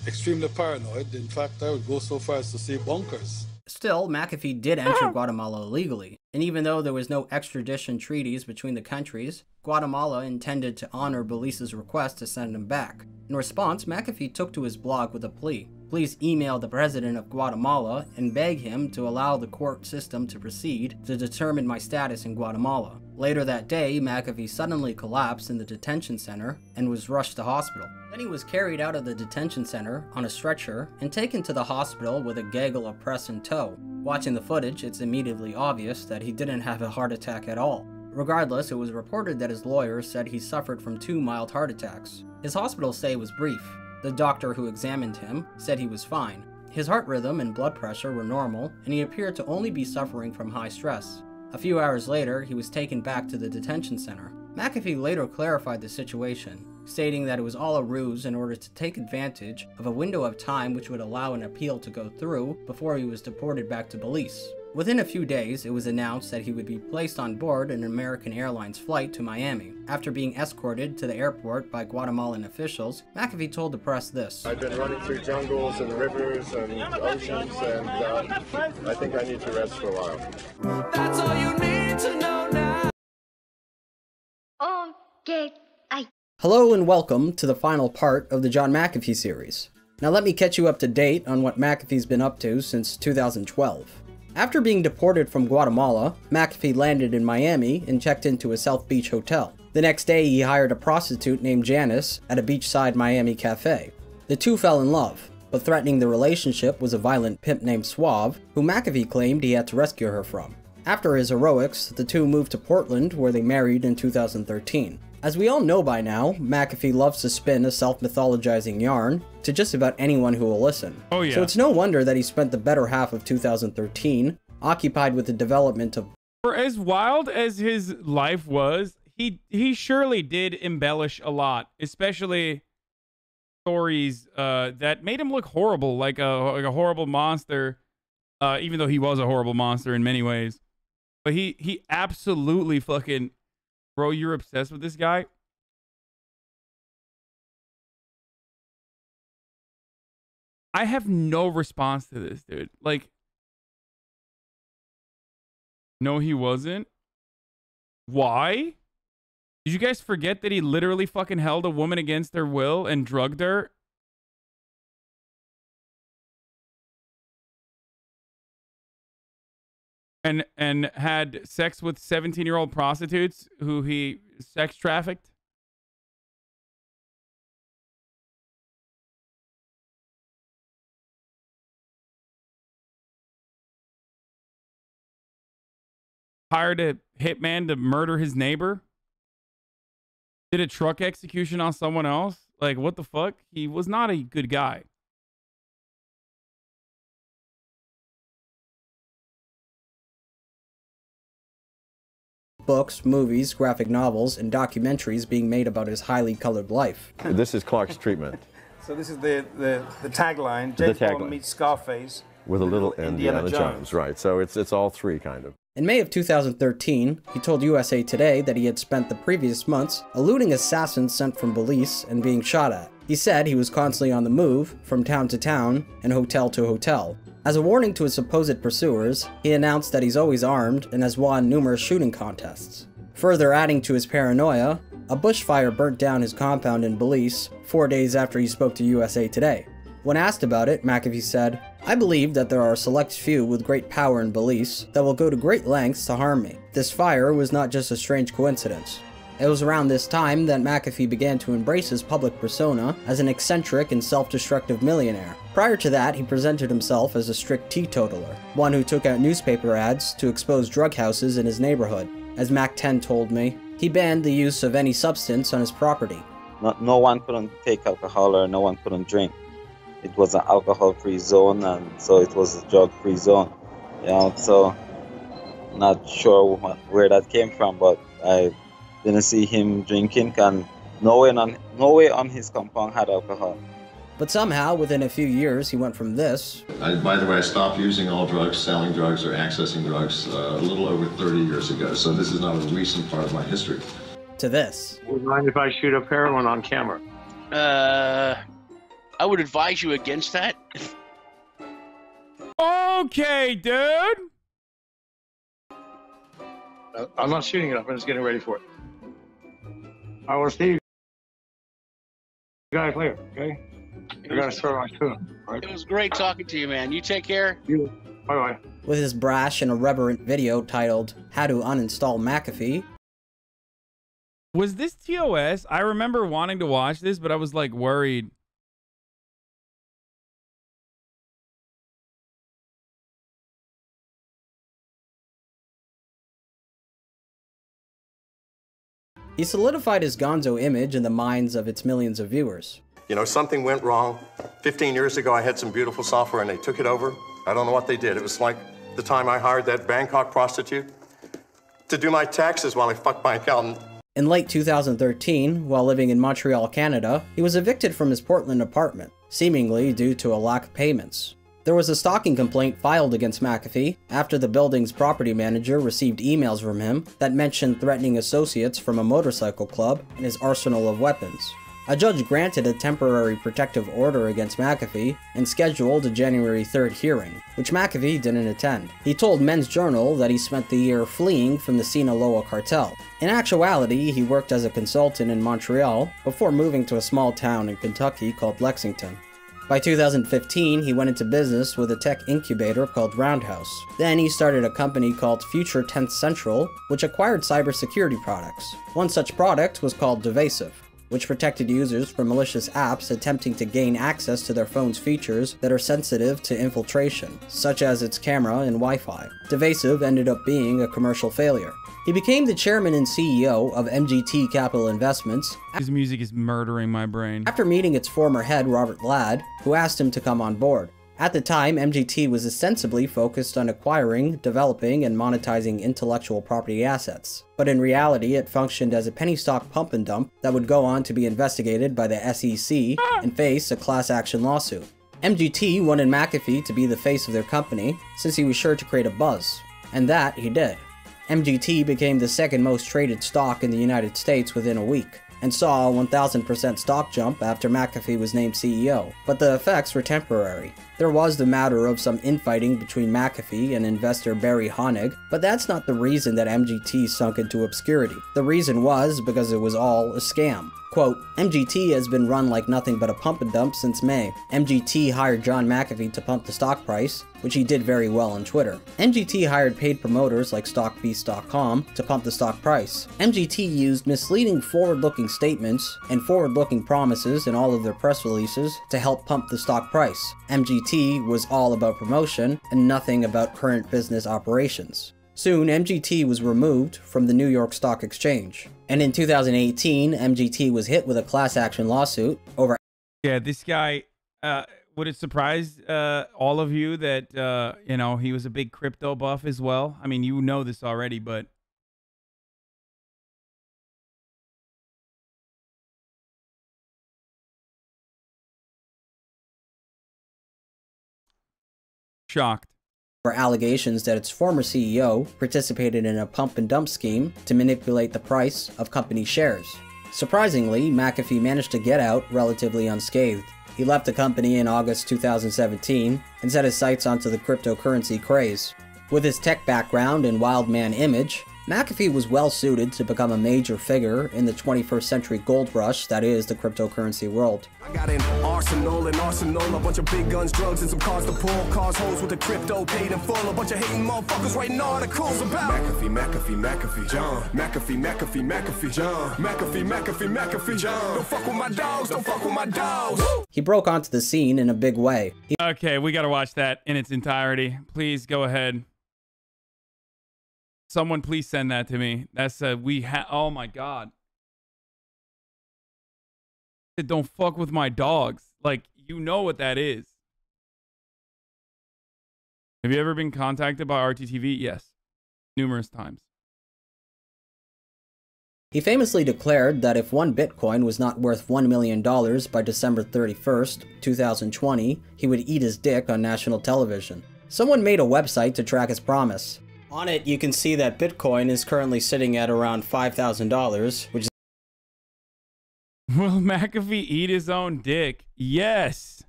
extremely paranoid. In fact, I would go so far as to say bonkers. Still, Mccaffe did enter Guatemala illegally, and even though there was no extradition treaties between the countries, Guatemala intended to honor Belize's request to send him back. In response, Mccaffe took to his blog with a plea. Please email the president of Guatemala and beg him to allow the court system to proceed to determine my status in Guatemala. Later that day, Mccaffe suddenly collapsed in the detention center and was rushed to hospital. Then he was carried out of the detention center on a stretcher and taken to the hospital with a gaggle of press in tow. Watching the footage, it's immediately obvious that he didn't have a heart attack at all. Regardless, it was reported that his lawyers said he suffered from 2 mild heart attacks. His hospital stay was brief. The doctor who examined him said he was fine. His heart rhythm and blood pressure were normal, and he appeared to only be suffering from high stress. A few hours later, he was taken back to the detention center. Mccaffe later clarified the situation, stating that it was all a ruse in order to take advantage of a window of time which would allow an appeal to go through before he was deported back to Belize. Within a few days, it was announced that he would be placed on board an American Airlines flight to Miami. After being escorted to the airport by Guatemalan officials, Mccaffe told the press this. I've been running through jungles and rivers and oceans, and I think I need to rest for a while. That's all you need to know now. Okay, Hello and welcome to the final part of the John Mccaffe series. Now let me catch you up to date on what Mcaffe's been up to since 2012. After being deported from Guatemala, Mccaffe landed in Miami and checked into a South Beach hotel. The next day, he hired a prostitute named Janice at a beachside Miami cafe. The two fell in love, but threatening the relationship was a violent pimp named Suave, who Mccaffe claimed he had to rescue her from. After his heroics, the two moved to Portland, where they married in 2013. As we all know by now, Mccaffe loves to spin a self-mythologizing yarn to just about anyone who will listen. Oh yeah. So it's no wonder that he spent the better half of 2013 occupied with the development of... For as wild as his life was, he surely did embellish a lot, especially stories that made him look horrible, like a horrible monster, even though he was a horrible monster in many ways. But he absolutely fucking... Bro, you're obsessed with this guy? I have no response to this, dude. Like, no, he wasn't. Why? Did you guys forget that he literally fucking held a woman against her will and drugged her? And had sex with 17-year-old prostitutes who he sex trafficked? Hired a hitman to murder his neighbor? Did a truck execution on someone else? Like, what the fuck? He was not a good guy. Books, movies, graphic novels, and documentaries being made about his highly colored life. This is Clark's treatment. So this is the tagline, James Bond meets Scarface. With a little Indiana Jones. Right. So it's all three, kind of. In May of 2013, he told USA Today that he had spent the previous months eluding assassins sent from Belize and being shot at. He said he was constantly on the move, from town to town and hotel to hotel. As a warning to his supposed pursuers, he announced that he's always armed and has won numerous shooting contests. Further adding to his paranoia, a bushfire burnt down his compound in Belize 4 days after he spoke to USA Today. When asked about it, Mccaffe said, "I believe that there are a select few with great power in Belize that will go to great lengths to harm me. This fire was not just a strange coincidence." It was around this time that Mccaffe began to embrace his public persona as an eccentric and self-destructive millionaire. Prior to that, he presented himself as a strict teetotaler, one who took out newspaper ads to expose drug houses in his neighborhood. As Mac 10 told me, he banned the use of any substance on his property. No one couldn't take alcohol or no one couldn't drink. It was an alcohol-free zone, and so it was a drug-free zone. You know, so not sure where that came from, but I didn't see him drinking, and no way on his compound had alcohol. But somehow, within a few years, he went from this. By the way, I stopped using all drugs, selling drugs, or accessing drugs a little over 30 years ago, so this is not a recent part of my history. To this. Would you mind if I shoot up heroin on camera? I would advise you against that. Okay, dude. I'm not shooting it up. I'm just getting ready for it. I will see you guys later, okay? I gotta start on soon. Right? It was great talking to you, man. You take care. Bye-bye. With his brash and irreverent video titled, "How to Uninstall Mccaffe." Was this TOS? I remember wanting to watch this, but I was like worried. He solidified his gonzo image in the minds of its millions of viewers. You know, something went wrong. 15 years ago, I had some beautiful software and they took it over. I don't know what they did. It was like the time I hired that Bangkok prostitute to do my taxes while I fucked my accountant. In late 2013, while living in Montreal, Canada, he was evicted from his Portland apartment, seemingly due to a lack of payments. There was a stalking complaint filed against Mccaffe after the building's property manager received emails from him that mentioned threatening associates from a motorcycle club and his arsenal of weapons. A judge granted a temporary protective order against Mccaffe and scheduled a January 3rd hearing, which Mccaffe didn't attend. He told Men's Journal that he spent the year fleeing from the Sinaloa cartel. In actuality, he worked as a consultant in Montreal before moving to a small town in Kentucky called Lexington. By 2015, he went into business with a tech incubator called Roundhouse. Then he started a company called Future 10th Central, which acquired cybersecurity products. One such product was called Devasive, which protected users from malicious apps attempting to gain access to their phone's features that are sensitive to infiltration, such as its camera and Wi-Fi. Devasive ended up being a commercial failure. He became the chairman and CEO of MGT Capital Investments. His music is murdering my brain. After meeting its former head, Robert Ladd, who asked him to come on board. At the time, MGT was ostensibly focused on acquiring, developing, and monetizing intellectual property assets. But in reality, it functioned as a penny stock pump and dump that would go on to be investigated by the SEC and face a class action lawsuit. MGT wanted Mccaffe to be the face of their company, since he was sure to create a buzz. And that he did. MGT became the second most traded stock in the United States within a week, and saw a 1,000% stock jump after Mccaffe was named CEO. But the effects were temporary. There was the matter of some infighting between Mccaffe and investor Barry Honig, but that's not the reason that MGT sunk into obscurity. The reason was because it was all a scam. Quote, MGT has been run like nothing but a pump and dump since May. MGT hired John Mccaffe to pump the stock price, which he did very well on Twitter. MGT hired paid promoters like StockBeast.com to pump the stock price. MGT used misleading forward-looking statements and forward-looking promises in all of their press releases to help pump the stock price. MGT was all about promotion and nothing about current business operations. Soon, MGT was removed from the New York Stock Exchange. And in 2018, MGT was hit with a class action lawsuit over... Yeah, this guy, would it surprise all of you that, you know, he was a big crypto buff as well? I mean, you know this already, but... Shocked. For allegations that its former CEO participated in a pump and dump scheme to manipulate the price of company shares. Surprisingly, McAfee managed to get out relatively unscathed. He left the company in August 2017 and set his sights onto the cryptocurrency craze. With his tech background and wild man image, McAfee was well suited to become a major figure in the 21st century gold rush that is the cryptocurrency world. I got an arsenal, a bunch of big guns, drugs, and some cars to pull. Cars holes with the crypto paid in full. A bunch of hating motherfuckers writing articles about McAfee, John. McAfee, John. Don't fuck with my dogs, don't fuck with my dogs. He broke onto the scene in a big way. Okay, we gotta watch that in its entirety. Please go ahead. Someone please send that to me. That's oh my God. Don't fuck with my dogs. Like, you know what that is. Have you ever been contacted by RTTV? Yes. Numerous times. He famously declared that if one Bitcoin was not worth $1 million by December 31st, 2020, he would eat his dick on national television. Someone made a website to track his promise. On it, you can see that Bitcoin is currently sitting at around $5,000, which is... Will McAfee eat his own dick? Yes.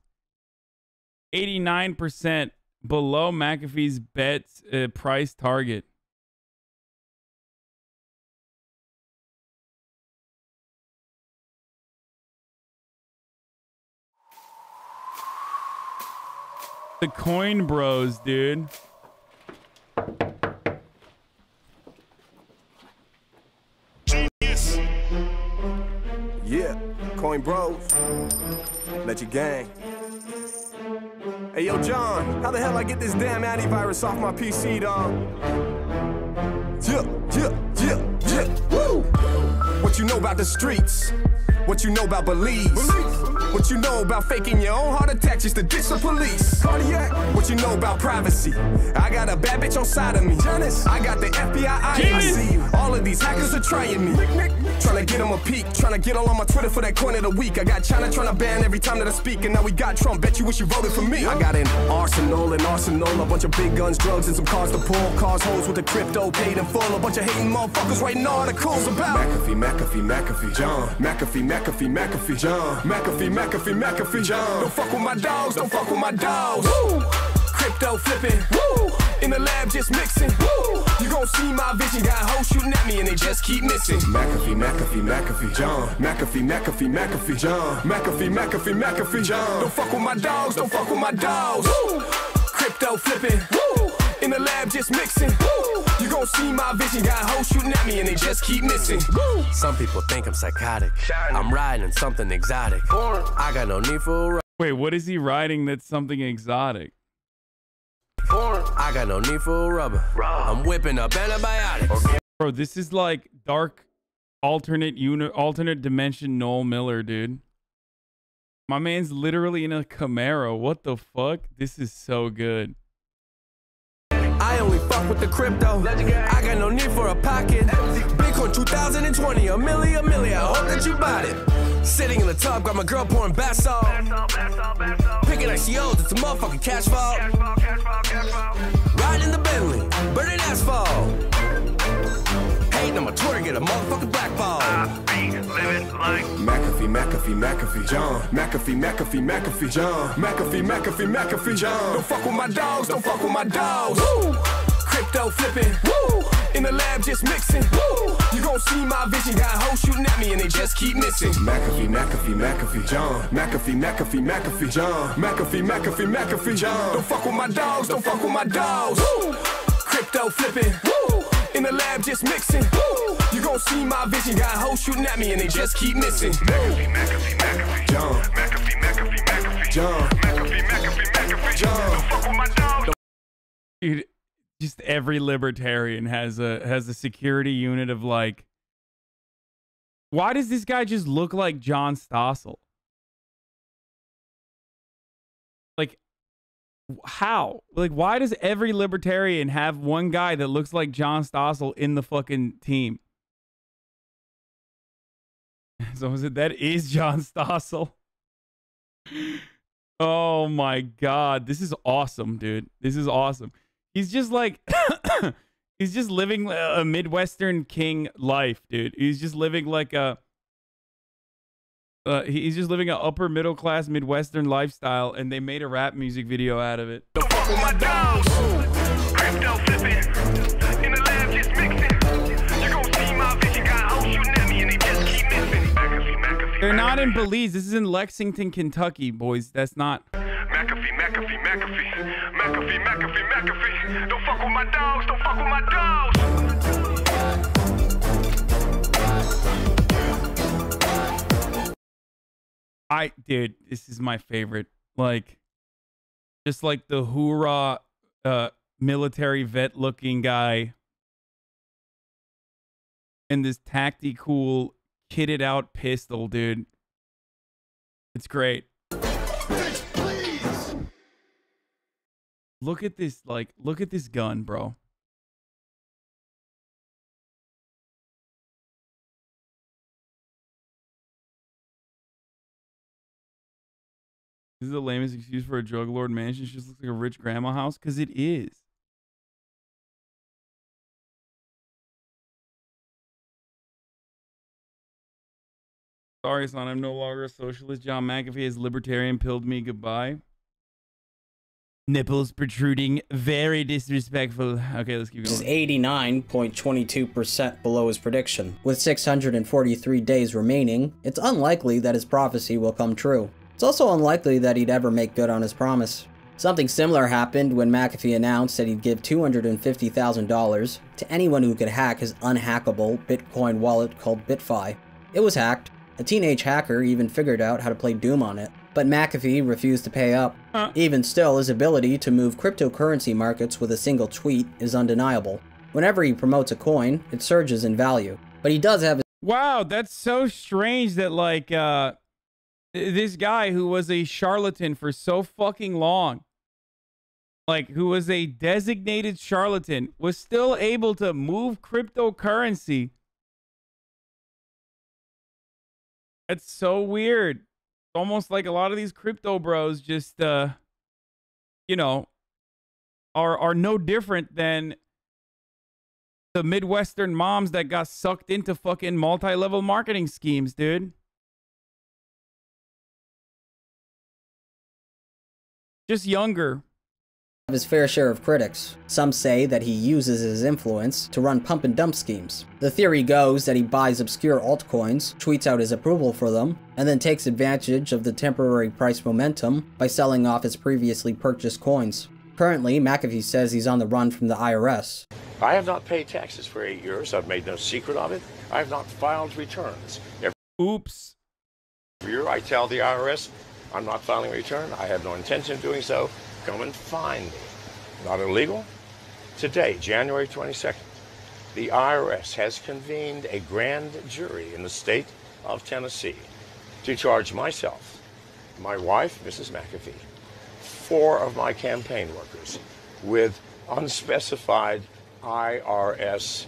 89% below McAfee's bet's price target. The coin bros, dude. Yeah, Coin Bros. Let you gang. Hey, yo, John, how the hell I get this damn antivirus off my PC, dog? Yeah. Woo! What you know about the streets? What you know about beliefs? What you know about faking your own heart attack just to ditch the police? Cardiac. What you know about privacy? I got a bad bitch on side of me. Janice. I got the FBI I see. All of these hackers are trying me. Trying to get them a peek. Trying to get all on my Twitter for that coin of the week. I got China trying to ban every time that I speak. And now we got Trump. Bet you wish you voted for me. I got an arsenal, a bunch of big guns, drugs, and some cars to pull. Cars holes with the crypto paid in full. A bunch of hating motherfuckers writing articles about McAfee, John. McAfee, John. McAfee, John. Don't fuck with my dogs, don't fuck with my dogs. Woo! Crypto flipping, woo! In the lab just mixing, woo! You gon' see my vision, got hoes shooting at me and they just keep missing. McAfee, John. McAfee, John. McAfee, John. Don't fuck with my dogs, don't fuck with my dogs. Woo! Crypto flipping, woo! In the lab just mixing, woo! You gon' see my vision, got hoes shooting at me and they just keep missing. Woo! Some people think I'm psychotic. I'm riding something exotic. I got no need for a... Wait, what is he riding that's something exotic? I got no need for a rubber. I'm whipping up antibiotics. Bro, this is like dark alternate dimension Noel Miller, dude. My man's literally in a Camaro. What the fuck? This is so good. I only fuck with the crypto. I got no need for a pocket. Bitcoin 2020, a million. I hope that you bought it. Sitting in the tub, got my girl pouring bath salt. Picking ICOs, it's a motherfucking cash fall. Riding in the Bentley, burning asphalt. Hating on my Twitter, get a motherfucking black ball. McAfee, John. McAfee, John. McAfee, John. Don't fuck with my dogs, don't fuck with my dogs. Woo! Crypto flipping, woo! In the lab just mixing, woo! You gon' see my vision, got hoes shooting at me and they just keep missing. McAfee, John. McAfee, John. McAfee, John. Don't fuck with my dogs, don't fuck with my dogs. Woo! Crypto flipping, woo! In the lab just mixing, woo! You gon' see my vision, got hoes shooting at me and they just keep missing. McAfee, John. McAfee, John. McAfee, John. Don't fuck with my dogs. Dude, just every libertarian has a security unit of like, why does this guy just look like John Stossel? Like, how? Like, why does every libertarian have one guy that looks like John Stossel in the fucking team? So is it that is John Stossel? Oh my God. This is awesome, dude. This is awesome. He's just like, he's just living a Midwestern king life, dude. He's just living like a He's just living an upper middle class Midwestern lifestyle, and they made a rap music video out of it. They're not in Belize. This is in Lexington, Kentucky, boys. That's not. McAfee. Don't fuck with my dogs. Don't fuck with my dogs. Dude, this is my favorite. Like, just like the hoorah military vet looking guy. And this tactical kitted out pistol, dude. It's great. Please. Look at this, look at this gun, bro. This is the lamest excuse for a drug lord mansion. It just looks like a rich grandma house, because it is. Sorry, son, I'm no longer a socialist. John McAfee as libertarian pilled me goodbye. Nipples protruding, very disrespectful. Okay, let's keep going. This is 89.22% below his prediction. With 643 days remaining, it's unlikely that his prophecy will come true. It's also unlikely that he'd ever make good on his promise. Something similar happened when McAfee announced that he'd give $250,000 to anyone who could hack his unhackable Bitcoin wallet called BitFi. It was hacked. A teenage hacker even figured out how to play Doom on it. But McAfee refused to pay up. Even still, his ability to move cryptocurrency markets with a single tweet is undeniable. Whenever he promotes a coin, it surges in value. But he does have... Wow, that's so strange that, like, this guy who was a charlatan for so fucking long, like, who was a designated charlatan, was still able to move cryptocurrency. That's so weird. It's almost like a lot of these crypto bros just, you know, are no different than the Midwestern moms that got sucked into fucking multi-level marketing schemes, dude. Just younger. His fair share of critics. Some say that he uses his influence to run pump and dump schemes. The theory goes that he buys obscure altcoins, tweets out his approval for them, and then takes advantage of the temporary price momentum by selling off his previously purchased coins. Currently, McAfee says he's on the run from the IRS. I have not paid taxes for 8 years. I've made no secret of it. I have not filed returns. Oops. Every year I tell the IRS I'm not filing a return. I have no intention of doing so. Come and find me. Not illegal. Today, January 22nd, the IRS has convened a grand jury in the state of Tennessee to charge myself, my wife, Mrs. McAfee, 4 of my campaign workers with unspecified IRS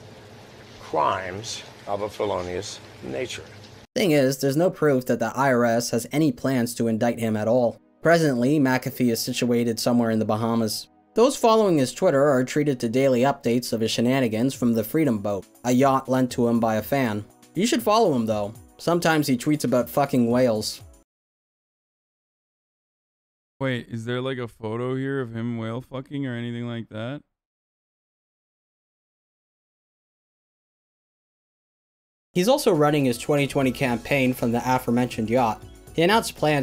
crimes of a felonious nature. Thing is, there's no proof that the IRS has any plans to indict him at all. Presently, McAfee is situated somewhere in the Bahamas. Those following his Twitter are treated to daily updates of his shenanigans from the Freedom Boat, a yacht lent to him by a fan. You should follow him though. Sometimes he tweets about fucking whales. Wait, is there like a photo here of him whale fucking or anything like that? He's also running his 2020 campaign from the aforementioned yacht. He announced plans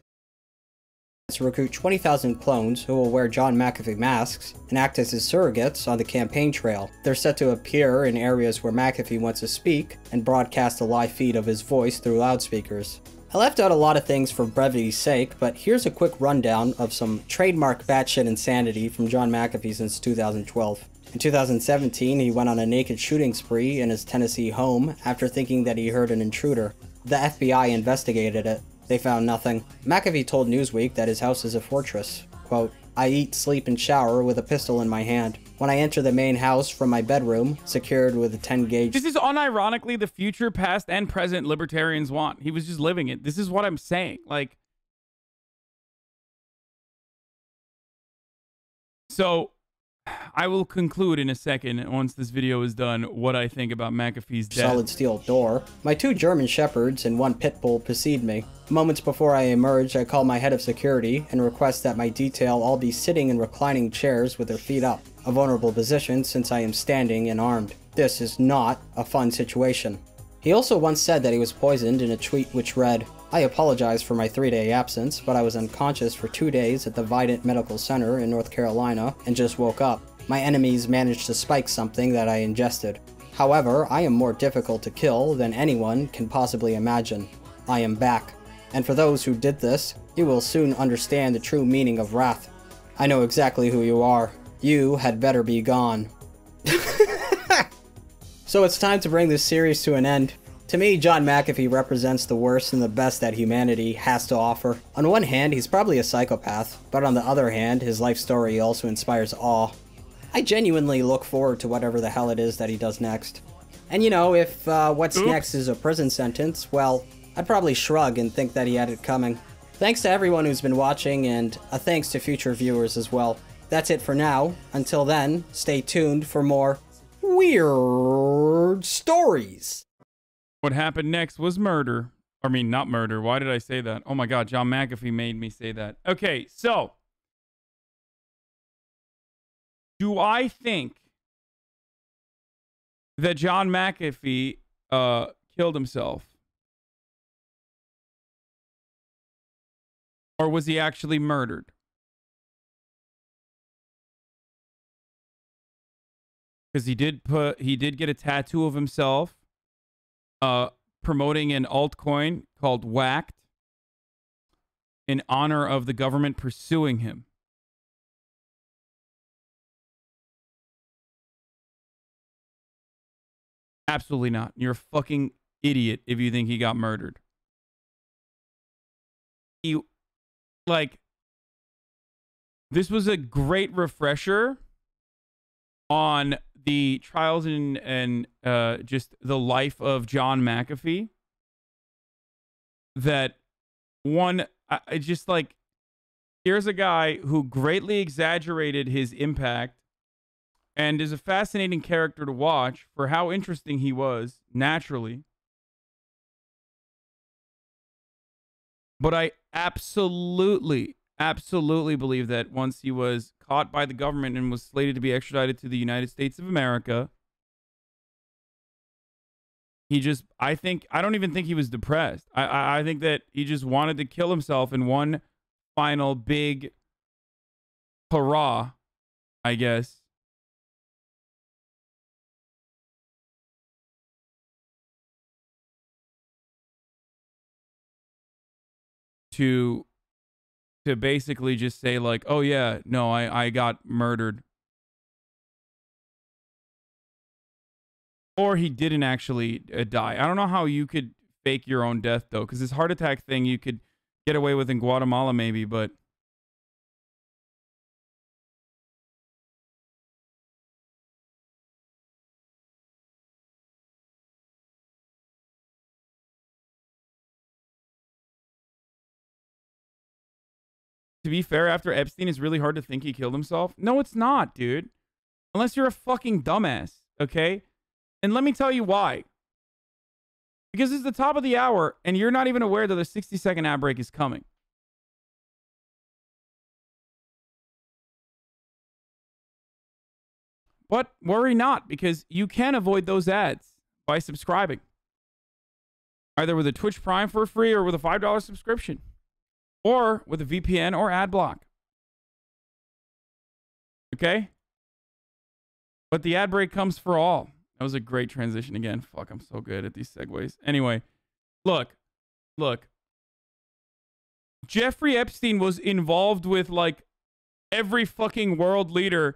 to recruit 20,000 clones who will wear John McAfee masks and act as his surrogates on the campaign trail. They're set to appear in areas where McAfee wants to speak and broadcast a live feed of his voice through loudspeakers. I left out a lot of things for brevity's sake, but here's a quick rundown of some trademark batshit insanity from John McAfee since 2012. In 2017, he went on a naked shooting spree in his Tennessee home after thinking that he heard an intruder. The FBI investigated it. They found nothing. McAfee told Newsweek that his house is a fortress. Quote, I eat, sleep, and shower with a pistol in my hand. When I enter the main house from my bedroom, secured with a 10-gauge... This is unironically the future, past, and present libertarians want. He was just living it. This is what I'm saying. Like... So... I will conclude in a second, once this video is done, what I think about McAfee's death. Solid steel door. My 2 German shepherds and 1 pit bull precede me. Moments before I emerge, I call my head of security and request that my detail all be sitting in reclining chairs with their feet up, a vulnerable position since I am standing and armed. This is not a fun situation. He also once said that he was poisoned in a tweet which read, "I apologize for my 3-day absence, but I was unconscious for 2 days at the Vidant Medical Center in North Carolina and just woke up. My enemies managed to spike something that I ingested. However, I am more difficult to kill than anyone can possibly imagine. I am back. And for those who did this, you will soon understand the true meaning of wrath. I know exactly who you are. You had better be gone." So it's time to bring this series to an end. To me, John McAfee represents the worst and the best that humanity has to offer. On one hand, he's probably a psychopath, but on the other hand, his life story also inspires awe. I genuinely look forward to whatever the hell it is that he does next. And you know, if what's next is a prison sentence, well, I'd probably shrug and think that he had it coming. Thanks to everyone who's been watching, and a thanks to future viewers as well. That's it for now. Until then, stay tuned for more weird stories. What happened next was murder. I mean, not murder. Why did I say that? Oh my God, John McAfee made me say that. Okay, so. Do I think that John McAfee killed himself? Or was he actually murdered? Because he did get a tattoo of himself promoting an altcoin called Whacked in honor of the government pursuing him. Absolutely not. You're a fucking idiot if you think he got murdered. This was a great refresher on the trials and just the life of John McAfee. That one, here's a guy who greatly exaggerated his impact and is a fascinating character to watch for how interesting he was naturally. But I absolutely believe that once he was caught by the government and was slated to be extradited to the United States of America, I don't even think he was depressed. I think that he just wanted to kill himself in one final big hurrah, I guess. To basically just say like, oh yeah, no, I got murdered. Or he didn't actually die. I don't know how you could fake your own death though, because this heart attack thing you could get away with in Guatemala maybe, but to be fair, after Epstein, it's really hard to think he killed himself. No, it's not, dude. Unless you're a fucking dumbass, okay? And let me tell you why. Because it's the top of the hour, and you're not even aware that a 60-second ad break is coming. But worry not, because you can avoid those ads by subscribing. Either with a Twitch Prime for free or with a $5 subscription. Or with a VPN or ad block. Okay? But the ad break comes for all. That was a great transition again. Fuck, I'm so good at these segues. Anyway, look. Jeffrey Epstein was involved with like every fucking world leader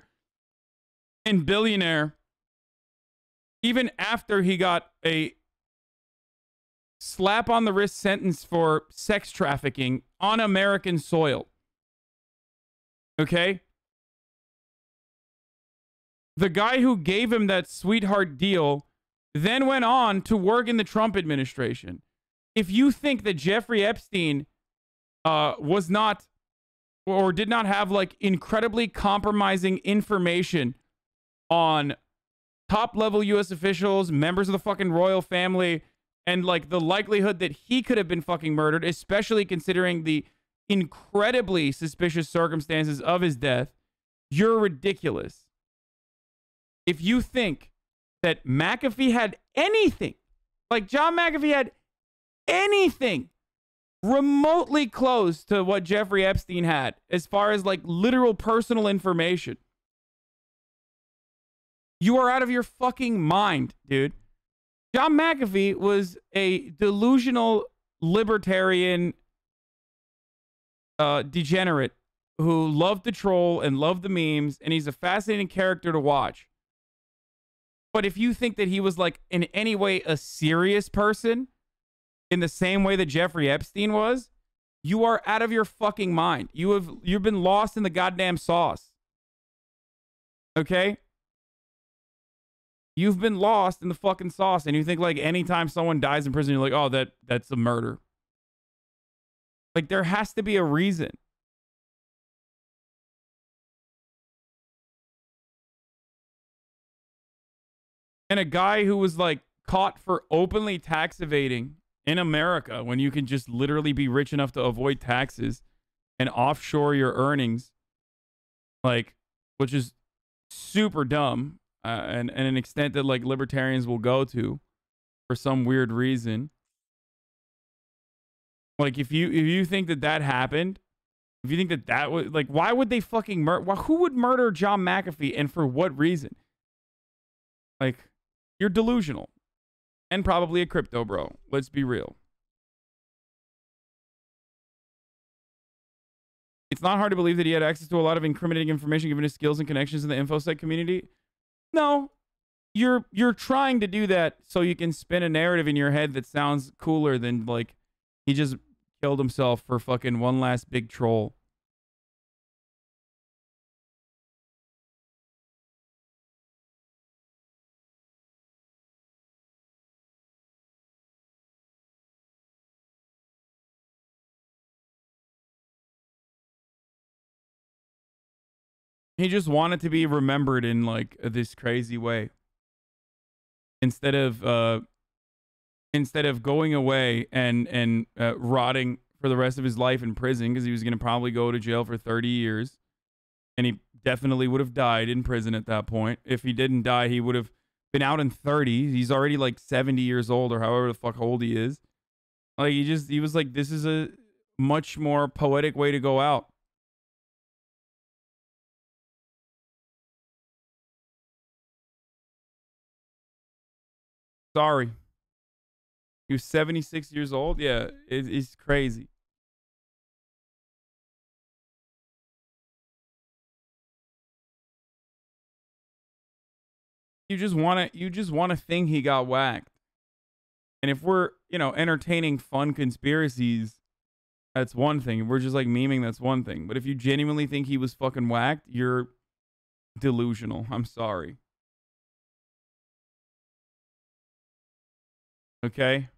and billionaire even after he got a slap on the wrist sentence for sex trafficking on American soil. Okay? The guy who gave him that sweetheart deal then went on to work in the Trump administration. If you think that Jeffrey Epstein was not or did not have like incredibly compromising information on top level U.S. officials, members of the fucking royal family, and like the likelihood that he could have been fucking murdered, especially considering the incredibly suspicious circumstances of his death, you're ridiculous. If you think that McAfee had anything, like John McAfee had anything remotely close to what Jeffrey Epstein had, as far as like literal personal information, you are out of your fucking mind, dude. John McAfee was a delusional libertarian degenerate who loved to troll and loved the memes, and he's a fascinating character to watch. But if you think that he was like in any way a serious person in the same way that Jeffrey Epstein was, you are out of your fucking mind. You've been lost in the goddamn sauce. Okay? You've been lost in the fucking sauce, and you think like anytime someone dies in prison, you're like, oh, that's a murder. Like, there has to be a reason. And a guy who was like caught for openly tax evading in America, when you can just literally be rich enough to avoid taxes and offshore your earnings, like, which is super dumb. And an extent that like libertarians will go to for some weird reason. Like if you think that happened, if you think that was like, why would they fucking murder? Who would murder John McAfee and for what reason? Like, you're delusional and probably a crypto bro. Let's be real. It's not hard to believe that he had access to a lot of incriminating information given his skills and connections in the InfoSec community. No, you're trying to do that so you can spin a narrative in your head that sounds cooler than like he just killed himself for fucking one last big troll. He just wanted to be remembered in like this crazy way. Instead of going away and rotting for the rest of his life in prison, because he was going to probably go to jail for 30 years. And he definitely would have died in prison at that point. If he didn't die, he would have been out in 30. He's already like 70 years old or however the fuck old he is. Like he was like, this is a much more poetic way to go out. Sorry. He was 76 years old. Yeah, it's crazy. You just want to think he got whacked. And if we're, entertaining fun conspiracies, that's one thing. If we're just like memeing, that's one thing. But if you genuinely think he was fucking whacked, you're delusional. I'm sorry. Okay?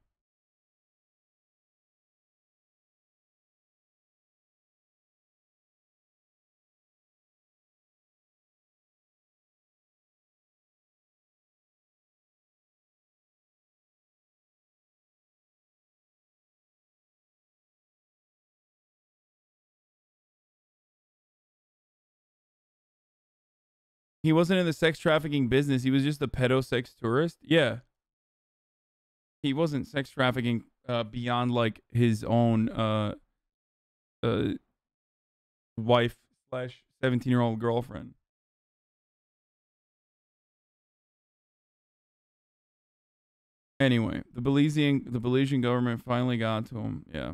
He wasn't in the sex trafficking business. He was just a pedosex tourist. Yeah. He wasn't sex trafficking beyond like his own wife / 17-year-old girlfriend. Anyway, the Belizean government finally got to him. Yeah.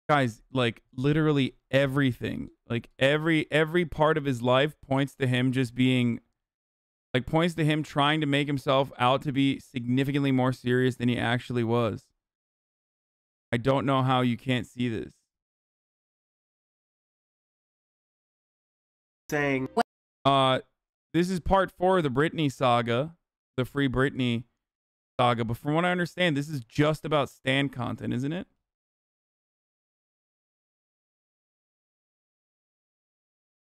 Guys, like literally everything, like every part of his life points to him just being like, points to him trying to make himself out to be significantly more serious than he actually was. I don't know how you can't see this. Saying This is part 4 of the Britney saga, the Freebrittany saga. But from what I understand, this is just about Stan content, isn't it?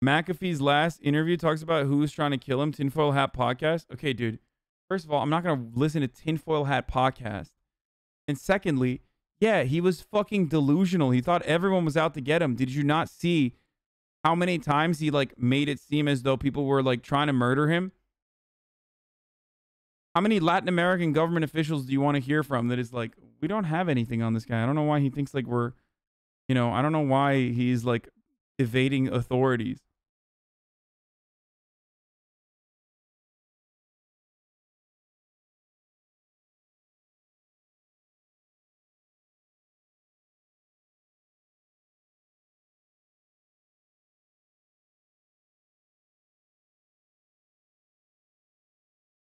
McAfee's last interview talks about who's trying to kill him. Tinfoil Hat podcast. Okay, dude. First of all, I'm not going to listen to Tinfoil Hat podcast. And secondly, yeah, he was fucking delusional. He thought everyone was out to get him. Did you not see how many times he like made it seem as though people were like trying to murder him? How many Latin American government officials do you want to hear from that is like, we don't have anything on this guy. I don't know why he thinks like we're, you know, I don't know why he's like evading authorities.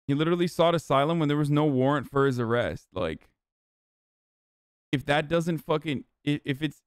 He literally sought asylum when there was no warrant for his arrest. Like, if that doesn't fucking, if it's